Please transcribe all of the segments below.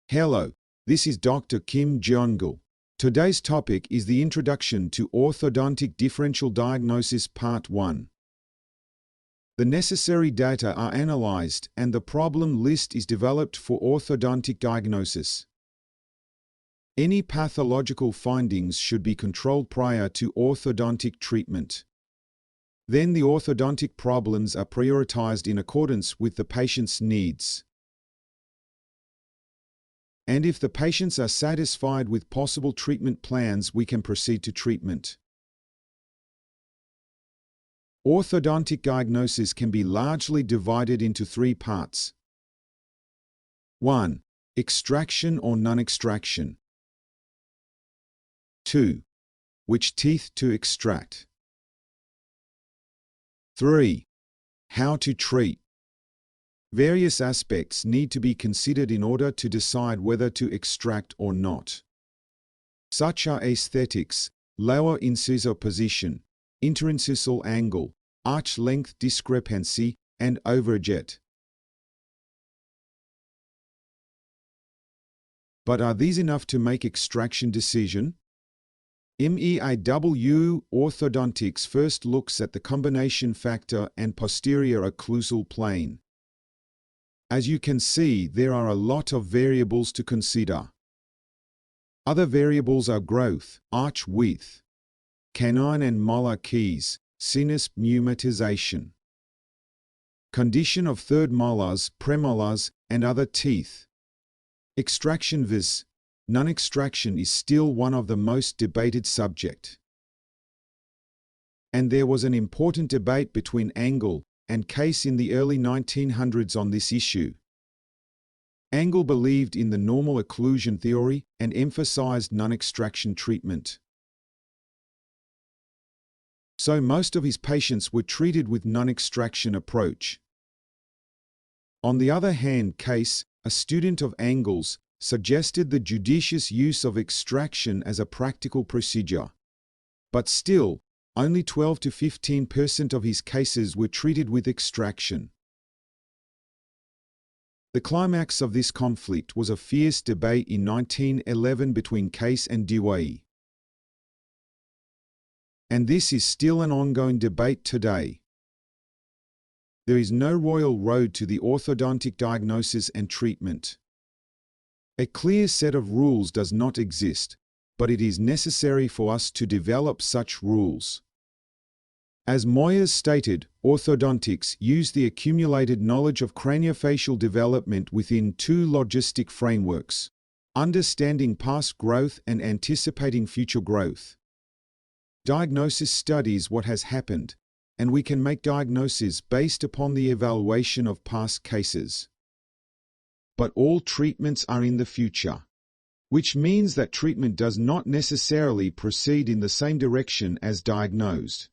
Hello, this is Dr. Kim Jeongul. Today's topic is the Introduction to Orthodontic Differential Diagnosis Part 1. The necessary data are analyzed and the problem list is developed for orthodontic diagnosis. Any pathological findings should be controlled prior to orthodontic treatment. Then the orthodontic problems are prioritized in accordance with the patient's needs. And if the patients are satisfied with possible treatment plans, we can proceed to treatment. Orthodontic diagnosis can be largely divided into three parts. 1. Extraction or non-extraction. 2. Which teeth to extract. 3. How to treat. Various aspects need to be considered in order to decide whether to extract or not. Such are aesthetics, lower incisor position, interincisal angle, arch length discrepancy, and overjet. But are these enough to make extraction decision? MEAW Orthodontics first looks at the combination factor and posterior occlusal plane. As you can see, there are a lot of variables to consider. Other variables are growth, arch width, canine and molar keys, sinus pneumatization, condition of third molars, premolars, and other teeth. Extraction vs. non-extraction is still one of the most debated subjects. And there was an important debate between Angle and Case in the early 1900s on this issue. Angle believed in the normal occlusion theory and emphasized non-extraction treatment. So most of his patients were treated with non-extraction approach. On the other hand, Case, a student of Angle's, suggested the judicious use of extraction as a practical procedure. But still, only 12 to 15% of his cases were treated with extraction. The climax of this conflict was a fierce debate in 1911 between Case and Dewey. And this is still an ongoing debate today. There is no royal road to the orthodontic diagnosis and treatment. A clear set of rules does not exist, but it is necessary for us to develop such rules. As Moyers stated, orthodontics use the accumulated knowledge of craniofacial development within two logistic frameworks: understanding past growth and anticipating future growth. Diagnosis studies what has happened, and we can make diagnoses based upon the evaluation of past cases. But all treatments are in the future, which means that treatment does not necessarily proceed in the same direction as diagnosed.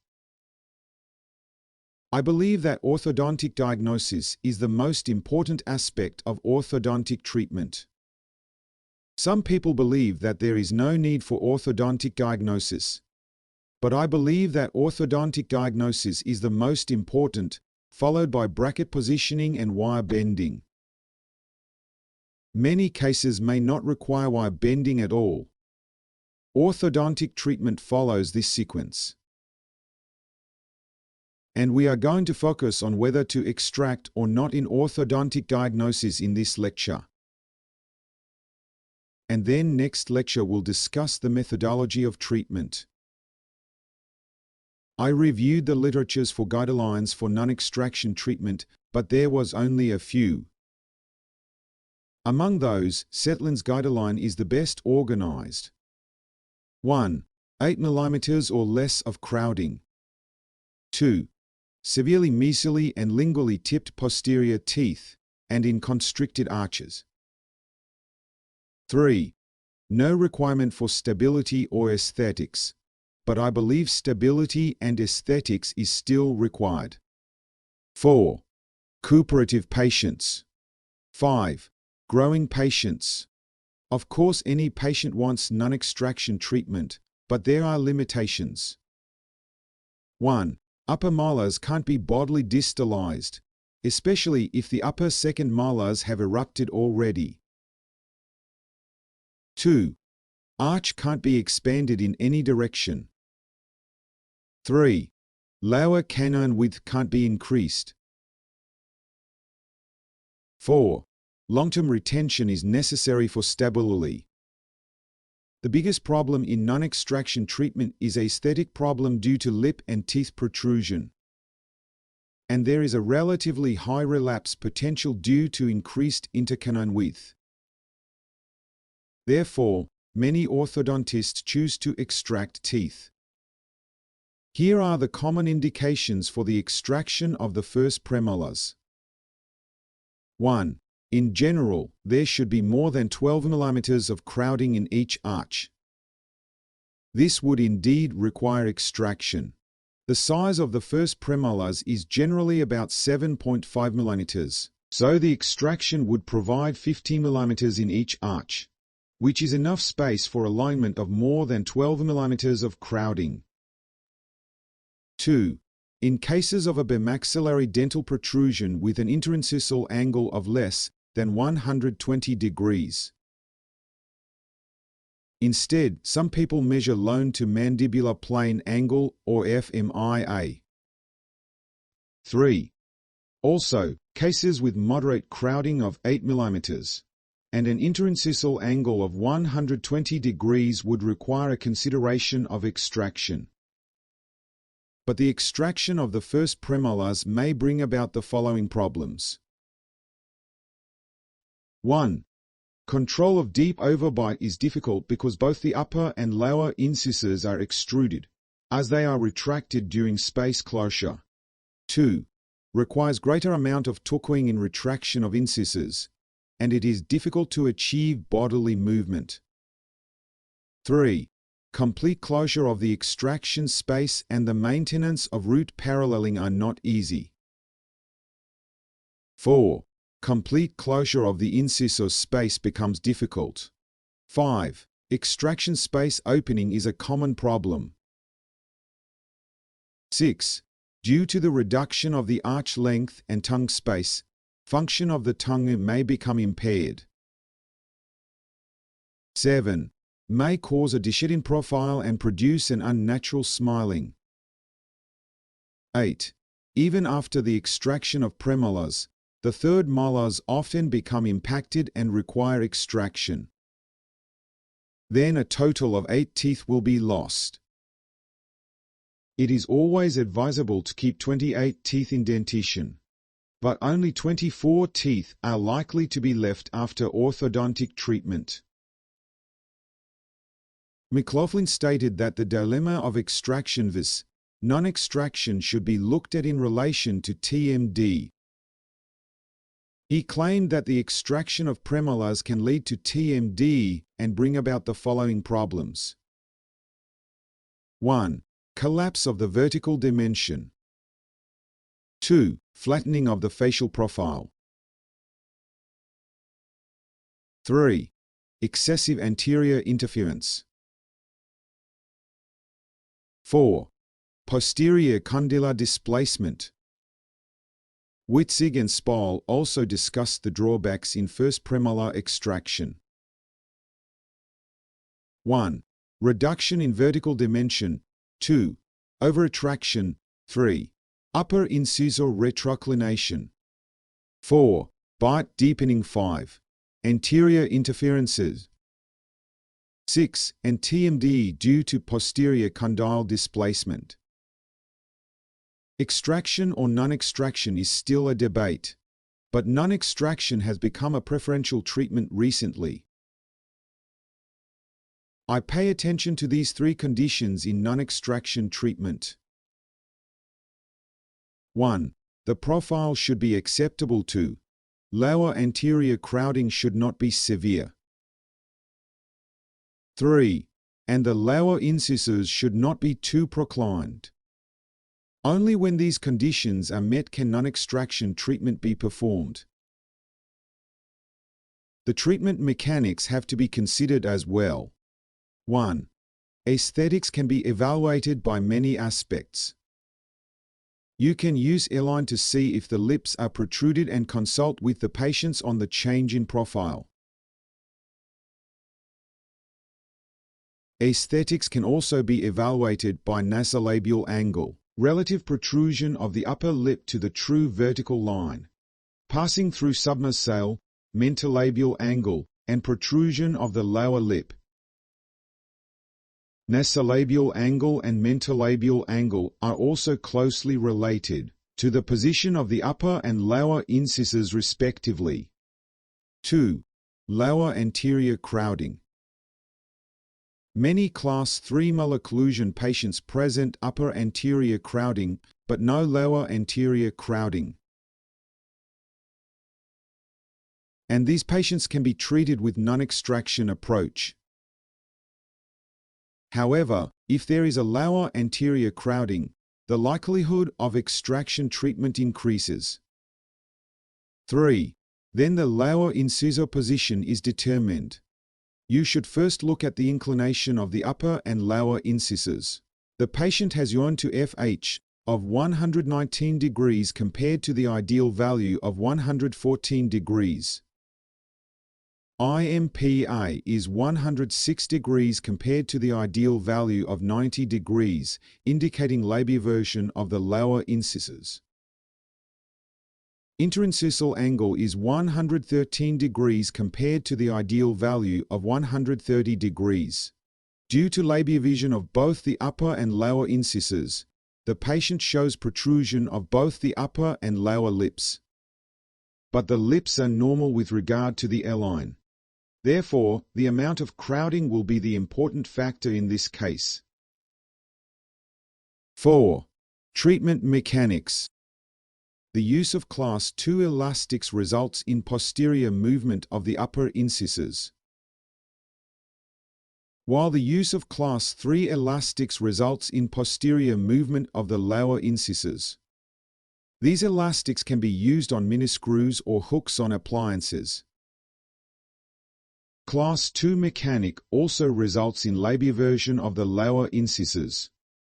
I believe that orthodontic diagnosis is the most important aspect of orthodontic treatment. Some people believe that there is no need for orthodontic diagnosis, but I believe that orthodontic diagnosis is the most important, followed by bracket positioning and wire bending. Many cases may not require wire bending at all. Orthodontic treatment follows this sequence. And we are going to focus on whether to extract or not in orthodontic diagnosis in this lecture. And then next lecture we'll discuss the methodology of treatment. I reviewed the literatures for guidelines for non-extraction treatment, but there was only a few. Among those, Setlin's guideline is the best organized. 1. 8 mm or less of crowding. 2. Severely mesially and lingually tipped posterior teeth, and in constricted arches. 3. No requirement for stability or aesthetics, but I believe stability and aesthetics is still required. 4. Cooperative patients. 5. Growing patients. Of course, any patient wants non-extraction treatment, but there are limitations. 1. Upper molars can't be bodily distalized, especially if the upper second molars have erupted already. 2. Arch can't be expanded in any direction. 3. Lower canine width can't be increased. 4. Long-term retention is necessary for stability. The biggest problem in non-extraction treatment is an aesthetic problem due to lip and teeth protrusion. And there is a relatively high relapse potential due to increased intercanine width. Therefore, many orthodontists choose to extract teeth. Here are the common indications for the extraction of the first premolars. 1. In general, there should be more than 12 mm of crowding in each arch. This would indeed require extraction. The size of the first premolars is generally about 7.5 mm, so the extraction would provide 50 mm in each arch, which is enough space for alignment of more than 12 mm of crowding. 2. In cases of a bimaxillary dental protrusion with an interincisal angle of less than 120 degrees. Instead, some people measure loan to mandibular plane angle or FMIA. 3. Also, cases with moderate crowding of 8 mm and an interincisal angle of 120 degrees would require a consideration of extraction. But the extraction of the first premolars may bring about the following problems. 1. Control of deep overbite is difficult because both the upper and lower incisors are extruded, as they are retracted during space closure. 2. Requires greater amount of torquing in retraction of incisors, and it is difficult to achieve bodily movement. 3. Complete closure of the extraction space and the maintenance of root paralleling are not easy. 4. Complete closure of the incisor space becomes difficult. 5. Extraction space opening is a common problem. 6. Due to the reduction of the arch length and tongue space, function of the tongue may become impaired. 7. May cause a dishedding profile and produce an unnatural smiling. 8. Even after the extraction of premolars, the third molars often become impacted and require extraction. Then a total of 8 teeth will be lost. It is always advisable to keep 28 teeth in dentition, but only 24 teeth are likely to be left after orthodontic treatment. McLaughlin stated that the dilemma of extraction vs. non-extraction should be looked at in relation to TMD. He claimed that the extraction of premolars can lead to TMD and bring about the following problems. 1. Collapse of the vertical dimension. 2. Flattening of the facial profile. 3. Excessive anterior interference. 4. Posterior condylar displacement. Witzig and Spall also discussed the drawbacks in first premolar extraction. 1. Reduction in vertical dimension. 2. Over-retraction. 3. Upper incisor retroclination. 4. Bite deepening. 5. Anterior interferences. 6. And TMD due to posterior condyle displacement. Extraction or non-extraction is still a debate, but non-extraction has become a preferential treatment recently. I pay attention to these 3 conditions in non-extraction treatment. 1. The profile should be acceptable. 2. Lower anterior crowding should not be severe. 3. And the lower incisors should not be too proclined. Only when these conditions are met can non-extraction treatment be performed. The treatment mechanics have to be considered as well. 1. Aesthetics can be evaluated by many aspects. You can use align to see if the lips are protruded and consult with the patients on the change in profile. Aesthetics can also be evaluated by nasolabial angle, relative protrusion of the upper lip to the true vertical line, passing through subnasal, mentolabial angle, and protrusion of the lower lip. Nasolabial angle and mentolabial angle are also closely related to the position of the upper and lower incisors respectively. 2. Lower anterior crowding. Many Class 3 malocclusion patients present upper anterior crowding, but no lower anterior crowding. And these patients can be treated with non-extraction approach. However, if there is a lower anterior crowding, the likelihood of extraction treatment increases. 3. Then the lower incisor position is determined. You should first look at the inclination of the upper and lower incisors. The patient has yawn to FH of 119 degrees compared to the ideal value of 114 degrees. IMPA is 106 degrees compared to the ideal value of 90 degrees, indicating labioversion of the lower incisors. Interincisal angle is 113 degrees compared to the ideal value of 130 degrees. Due to labiovision of both the upper and lower incisors, the patient shows protrusion of both the upper and lower lips. But the lips are normal with regard to the L-line. Therefore, the amount of crowding will be the important factor in this case. 4. Treatment mechanics. The use of Class 2 elastics results in posterior movement of the upper incisors, while the use of Class 3 elastics results in posterior movement of the lower incisors. These elastics can be used on mini-screws or hooks on appliances. Class 2 mechanic also results in labioversion of the lower incisors.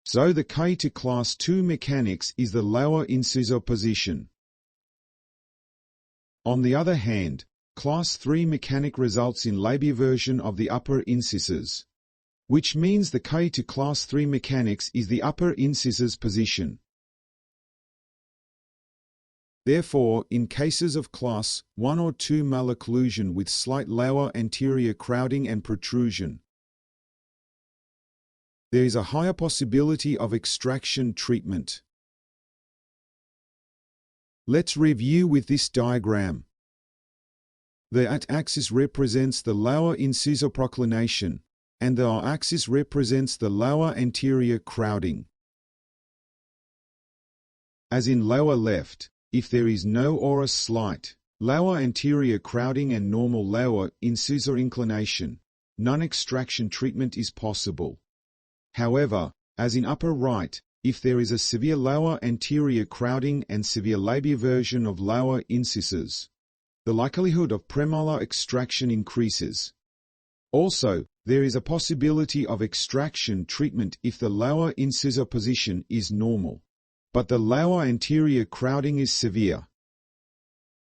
So the key to Class 2 mechanics is the lower incisor position. On the other hand, Class 3 mechanic results in labioversion of the upper incisors, which means the key to Class 3 mechanics is the upper incisors position. Therefore, in cases of Class 1 or 2 malocclusion with slight lower anterior crowding and protrusion, there is a higher possibility of extraction treatment. Let's review with this diagram. The x-axis represents the lower incisor proclination, and the y-axis represents the lower anterior crowding. As in lower left, if there is no or a slight lower anterior crowding and normal lower incisor inclination, non-extraction treatment is possible. However, as in upper right, if there is a severe lower anterior crowding and severe labioversion of lower incisors, the likelihood of premolar extraction increases. Also, there is a possibility of extraction treatment if the lower incisor position is normal, but the lower anterior crowding is severe,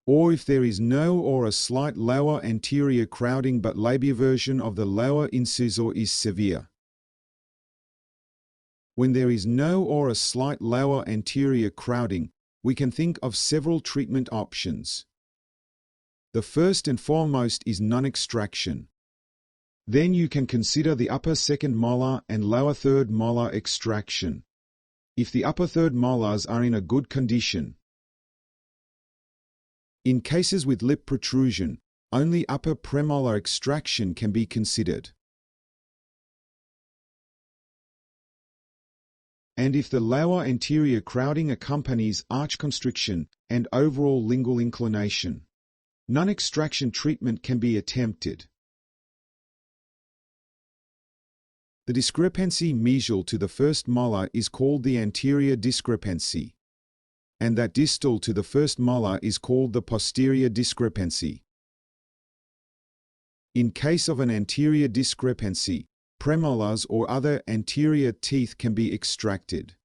or if there is no or a slight lower anterior crowding but labioversion of the lower incisor is severe. When there is no or a slight lower anterior crowding, we can think of several treatment options. The first and foremost is non-extraction. Then you can consider the upper second molar and lower third molar extraction, if the upper third molars are in a good condition. In cases with lip protrusion, only upper premolar extraction can be considered. And if the lower anterior crowding accompanies arch constriction and overall lingual inclination, non-extraction treatment can be attempted. The discrepancy mesial to the first molar is called the anterior discrepancy, and that distal to the first molar is called the posterior discrepancy. In case of an anterior discrepancy, premolars or other anterior teeth can be extracted.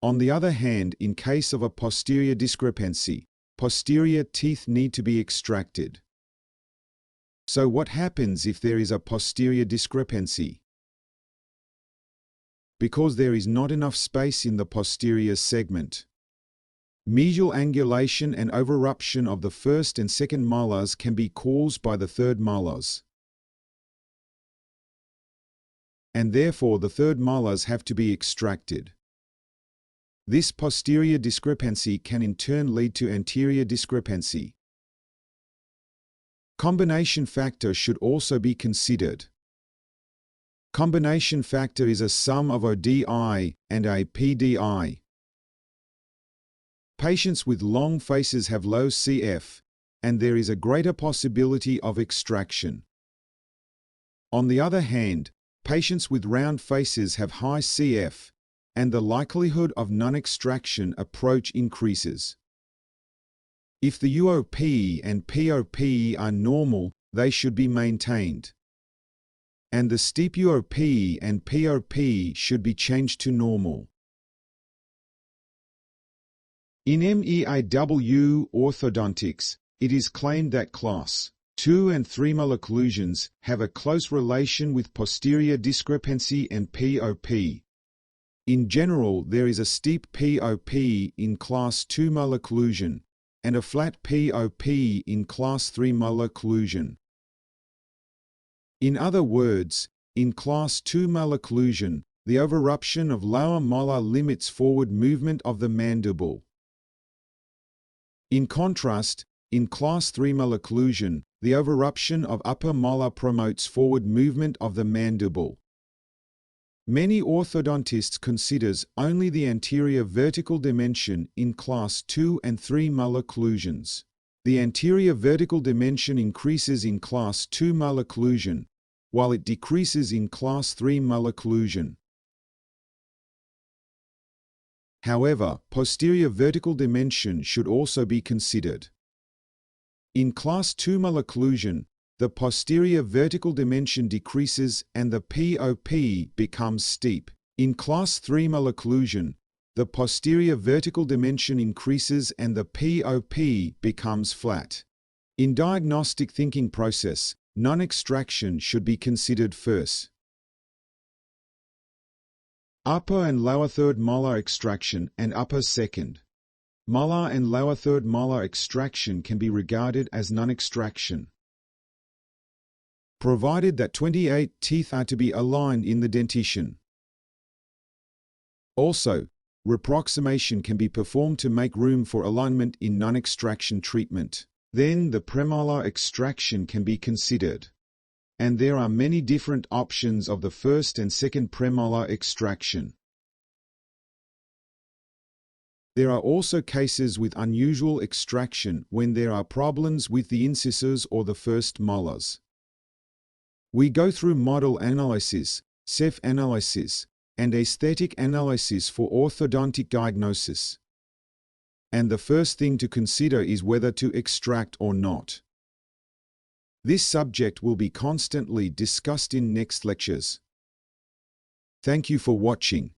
On the other hand, in case of a posterior discrepancy, posterior teeth need to be extracted. So what happens if there is a posterior discrepancy? Because there is not enough space in the posterior segment, mesial angulation and overruption of the first and second molars can be caused by the third molars. And therefore the third molars have to be extracted. This posterior discrepancy can in turn lead to anterior discrepancy. Combination factor should also be considered. Combination factor is a sum of ODI and a PDI. Patients with long faces have low CF, and there is a greater possibility of extraction. On the other hand, patients with round faces have high CF, and the likelihood of non-extraction approach increases. If the UOP and POP are normal, they should be maintained. And the steep UOP and POP should be changed to normal. In MEAW orthodontics, it is claimed that class 2 and 3 molar occlusions have a close relation with posterior discrepancy and POP. In general, there is a steep POP in class 2 molar occlusion and a flat POP in class 3 molar occlusion. In other words, in class 2 molar occlusion, the overruption of lower molar limits forward movement of the mandible. In contrast, in class 3 molar occlusion, the overruption of upper molar promotes forward movement of the mandible. Many orthodontists considers only the anterior vertical dimension in class 2 and 3 molar occlusions. The anterior vertical dimension increases in class 2 molar occlusion, while it decreases in class 3 molar occlusion. However, posterior vertical dimension should also be considered. In class 2 molar occlusion, the posterior vertical dimension decreases and the POP becomes steep. In class 3 molar occlusion, the posterior vertical dimension increases and the POP becomes flat. In diagnostic thinking process, non-extraction should be considered first. Upper and lower third molar extraction and upper second molar and lower third molar extraction can be regarded as non-extraction, provided that 28 teeth are to be aligned in the dentition. Also, reproximation can be performed to make room for alignment in non-extraction treatment. Then the premolar extraction can be considered. And there are many different options of the first and second premolar extraction. There are also cases with unusual extraction when there are problems with the incisors or the first molars. We go through model analysis, CEF analysis, and aesthetic analysis for orthodontic diagnosis. And the first thing to consider is whether to extract or not. This subject will be constantly discussed in next lectures. Thank you for watching.